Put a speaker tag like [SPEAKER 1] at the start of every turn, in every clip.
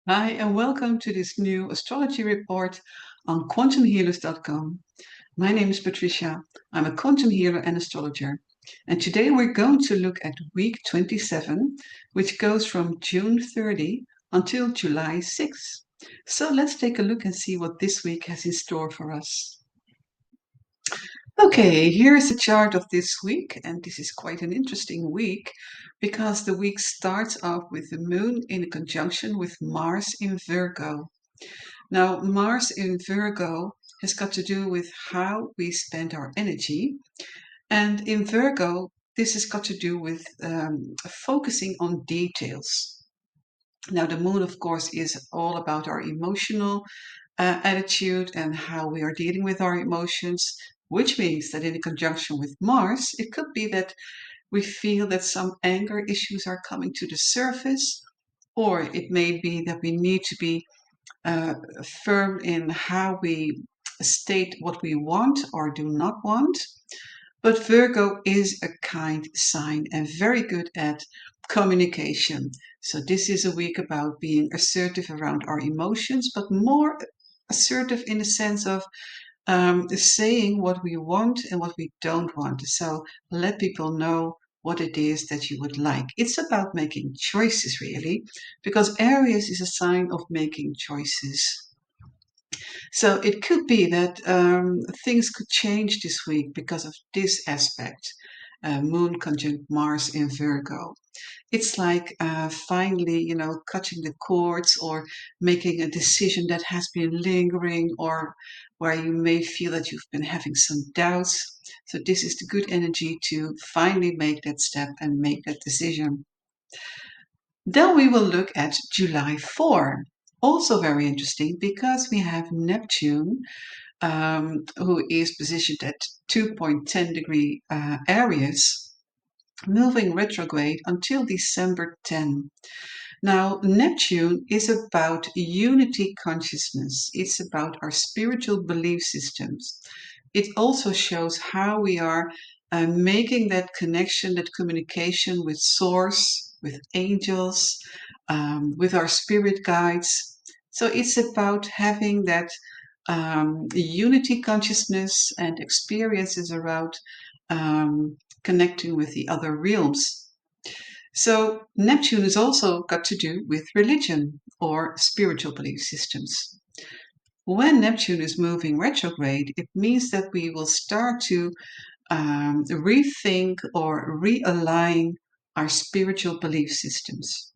[SPEAKER 1] Hi, and welcome to this new astrology report on quantumhealers.com. My name is Patricia. I'm a quantum healer and astrologer. And today we're going to look at week 27, which goes from June 30 until July 6. So let's take a look and see what this week has in store for us. Okay, here's a chart of this week, and this is quite an interesting week because the week starts off with the moon in conjunction with Mars in Virgo. Now, Mars in Virgo has got to do with how we spend our energy. And in Virgo, this has got to do with focusing on details. Now, the moon, of course, is all about our emotional attitude and how we are dealing with our emotions, which means that in conjunction with Mars, it could be that we feel that some anger issues are coming to the surface, or it may be that we need to be uh, firm in how we state what we want or do not want. But Virgo is a kind sign and very good at communication. So this is a week about being assertive around our emotions, but more assertive in the sense of saying what we want and what we don't want. So let people know what it is that you would like. It's about making choices, really, because Aries is a sign of making choices. So it could be that things could change this week because of this aspect. Moon conjunct Mars in Virgo. It's like finally, cutting the cords or making a decision that has been lingering or where you may feel that you've been having some doubts. So this is the good energy to finally make that step and make that decision. Then we will look at July 4. Also very interesting because we have Neptune, who is positioned at 2.10 degree Aries, moving retrograde until December 10. Now, Neptune is about unity consciousness. It's about our spiritual belief systems. It also shows how we are making that connection, that communication with Source, with angels, with our spirit guides. So it's about having that unity consciousness and experiences around connecting with the other realms. So Neptune has also got to do with religion or spiritual belief systems. When Neptune is moving retrograde, it means that we will start to rethink or realign our spiritual belief systems.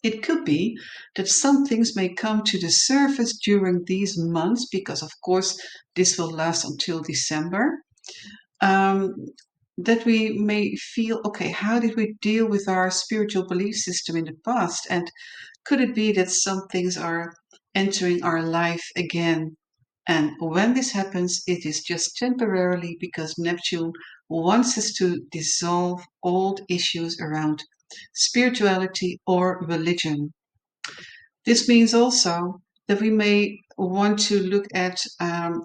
[SPEAKER 1] It could be that some things may come to the surface during these months because, of course, this will last until December. Um, that we may feel, okay, how did we deal with our spiritual belief system in the past? And could it be that some things are entering our life again? And when this happens, it is just temporarily because Neptune wants us to dissolve old issues around spirituality or religion. This means also that we may want to look at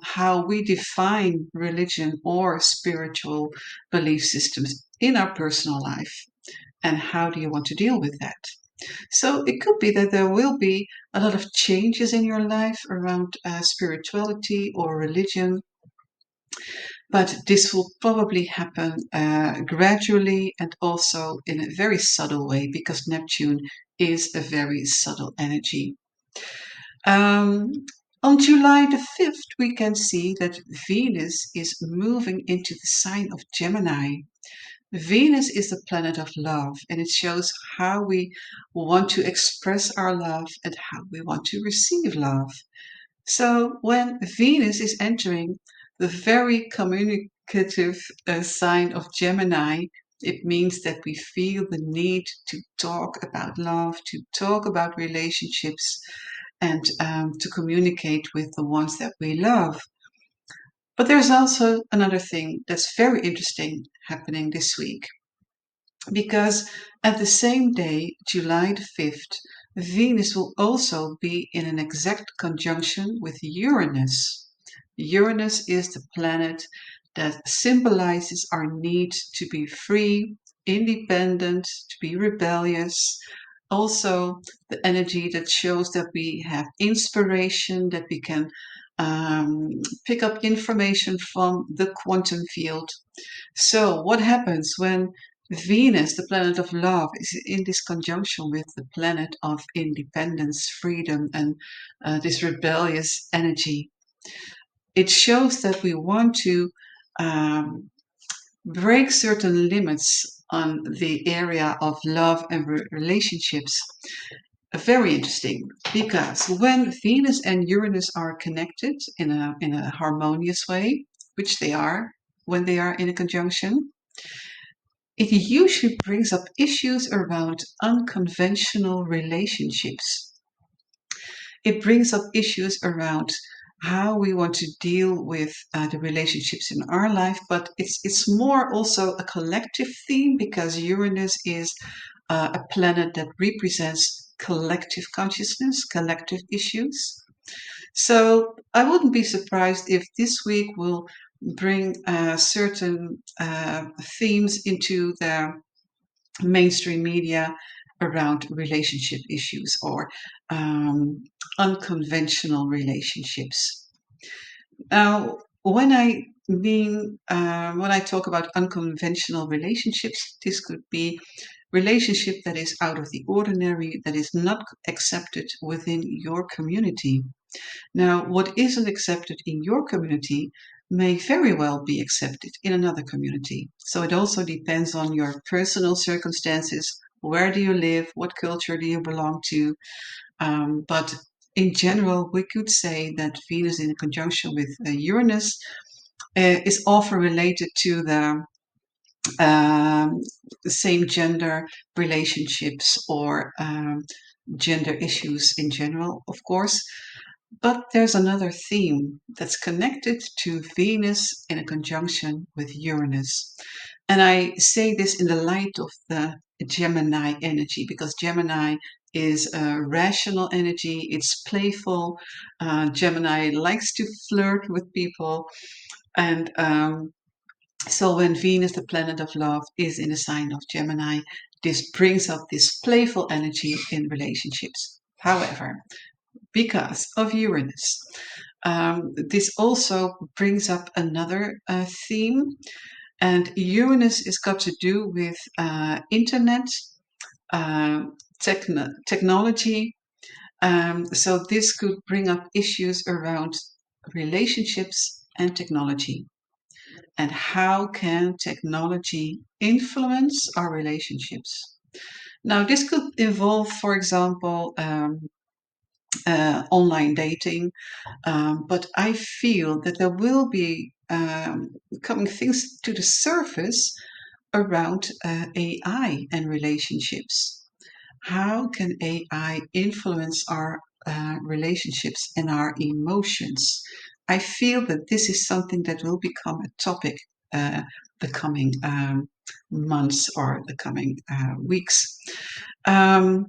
[SPEAKER 1] how we define religion or spiritual belief systems in our personal life. And how do you want to deal with that? So it could be that there will be a lot of changes in your life around spirituality or religion, but this will probably happen gradually and also in a very subtle way because Neptune is a very subtle energy. Um, on July the 5th, we can see that Venus is moving into the sign of Gemini. Venus is the planet of love, and it shows how we want to express our love and how we want to receive love. So, when Venus is entering the very communicative sign of Gemini, it means that we feel the need to talk about love, to talk about relationships, and to communicate with the ones that we love. But there's also another thing that's very interesting happening this week because at the same day, July the 5th, Venus will also be in an exact conjunction with Uranus. Uranus is the planet that symbolizes our need to be free, independent, to be rebellious, also the energy that shows that we have inspiration, that we can pick up information from the quantum field. So, what happens when Venus, the planet of love, is in this conjunction with the planet of independence, freedom, and this rebellious energy? It shows that we want to um, break certain limits on the area of love and relationships. Very interesting, because when Venus and Uranus are connected in a harmonious way, which they are when they are in a conjunction, it usually brings up issues around unconventional relationships. It brings up issues around how we want to deal with the relationships in our life, but it's more also a collective theme, because Uranus is a planet that represents collective consciousness, collective issues. So I wouldn't be surprised if this week will bring certain themes into the mainstream media around relationship issues or um, unconventional relationships. Now, when I talk about unconventional relationships, this could be relationship that is out of the ordinary, that is not accepted within your community. Now, what isn't accepted in your community may very well be accepted in another community. So it also depends on your personal circumstances. Where do you live? What culture do you belong to? But in general, we could say that Venus in conjunction with Uranus is often related to um, the same gender relationships or gender issues in general, of course. But there's another theme that's connected to Venus in a conjunction with Uranus. And I say this in the light of the Gemini energy, because Gemini is a rational energy, it's playful. Gemini likes to flirt with people. And so when Venus, the planet of love, is in a sign of Gemini, this brings up this playful energy in relationships. However, because of Uranus, this also brings up another theme, and Uranus is got to do with internet, uh, technology. So this could bring up issues around relationships and technology. And how can technology influence our relationships? Now, this could involve, for example, online dating, but I feel that there will be coming things to the surface around AI and relationships. How can AI influence our relationships and our emotions? I feel that this is something that will become a topic the coming months or the coming weeks. Um,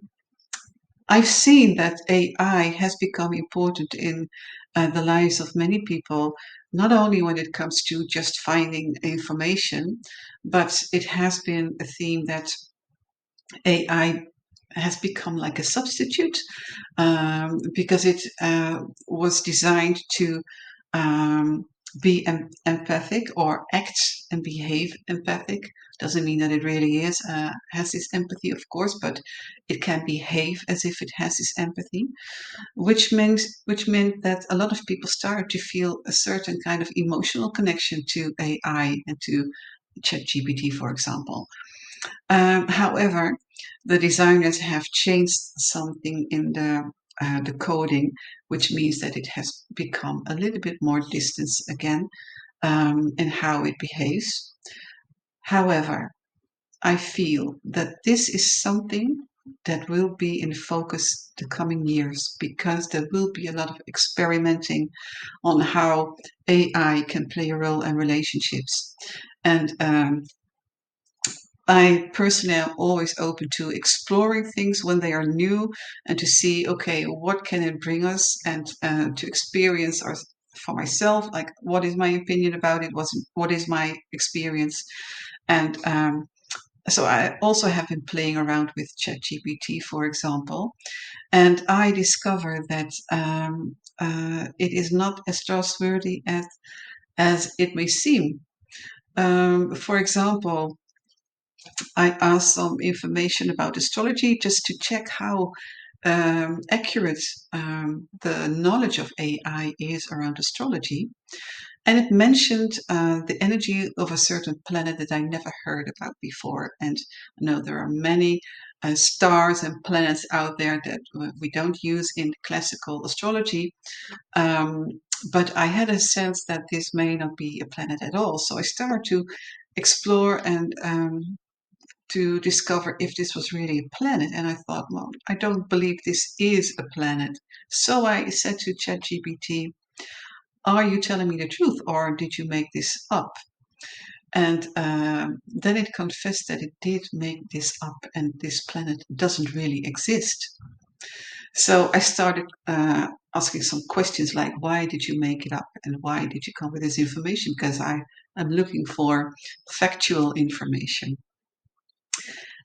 [SPEAKER 1] I've seen that AI has become important in the lives of many people, not only when it comes to just finding information, but it has been a theme that AI has become like a substitute, because it was designed to um, be empathic or act and behave empathic. Doesn't mean that it really has this empathy, of course, but it can behave as if it has this empathy, which meant that a lot of people started to feel a certain kind of emotional connection to AI and to ChatGPT, for example. However, the designers have changed something in the coding, which means that it has become a little bit more distance again in how it behaves. However, I feel that this is something that will be in focus the coming years, because there will be a lot of experimenting on how AI can play a role in relationships. And I personally am always open to exploring things when they are new, and to see, okay, what can it bring us, and to experience or for myself, like what is my opinion about it, what is my experience, and So I also have been playing around with ChatGPT, for example, and I discovered that it is not as trustworthy as it may seem. For example, I asked some information about astrology just to check how accurate the knowledge of AI is around astrology. And it mentioned the energy of a certain planet that I never heard about before. And I know there are many stars and planets out there that we don't use in classical astrology. Um, but I had a sense that this may not be a planet at all. So I started to explore and to discover if this was really a planet. And I thought, well, I don't believe this is a planet. So I said to ChatGPT, are you telling me the truth or did you make this up? And then it confessed that it did make this up and this planet doesn't really exist. So I started asking some questions like, why did you make it up? And why did you come with this information? Because I am looking for factual information.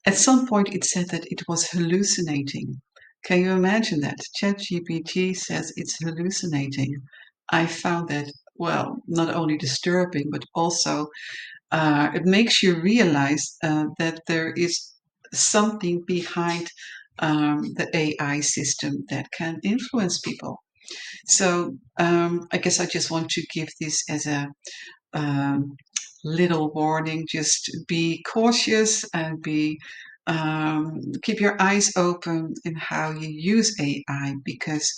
[SPEAKER 1] At some point, it said that it was hallucinating. Can you imagine that? ChatGPT says it's hallucinating. I found that, well, not only disturbing, but also it makes you realize that there is something behind the AI system that can influence people. So I guess I just want to give this as a um, little warning. Just be cautious and be keep your eyes open in how you use AI because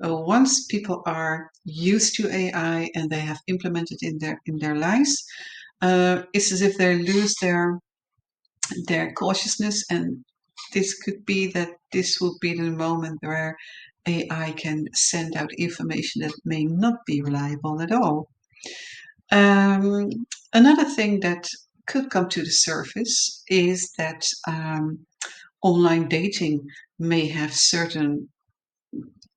[SPEAKER 1] once people are used to AI and they have implemented in their lives, it's as if they lose their cautiousness, and this could be that this will be the moment where AI can send out information that may not be reliable at all. Um, Another thing that could come to the surface is that online dating may have certain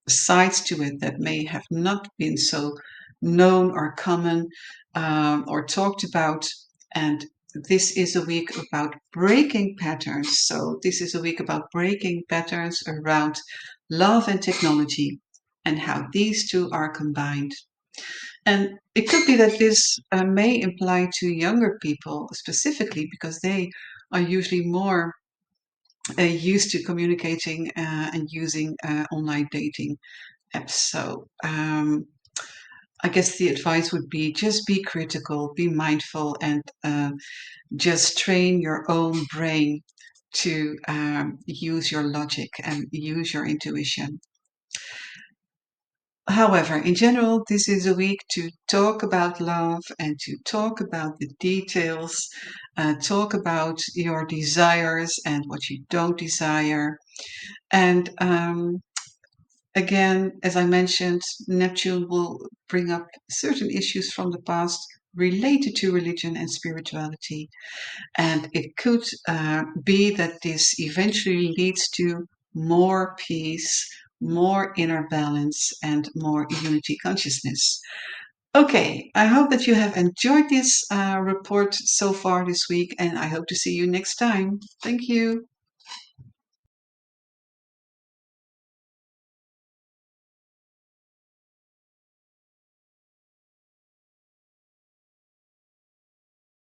[SPEAKER 1] sides to it that may have not been so known or common or talked about. And this is a week about breaking patterns. So, this is a week about breaking patterns around love and technology and how these two are combined. And it could be that this may apply to younger people specifically because they are usually more used to communicating and using online dating apps. So I guess the advice would be just be critical, be mindful, and just train your own brain to use your logic and use your intuition. However, in general, this is a week to talk about love and to talk about the details, talk about your desires and what you don't desire. And again, as I mentioned, Neptune will bring up certain issues from the past related to religion and spirituality. And it could be that this eventually leads to more peace, more inner balance, and more unity consciousness. Okay, I hope that you have enjoyed this report so far this week, and I hope to see you next time. Thank you.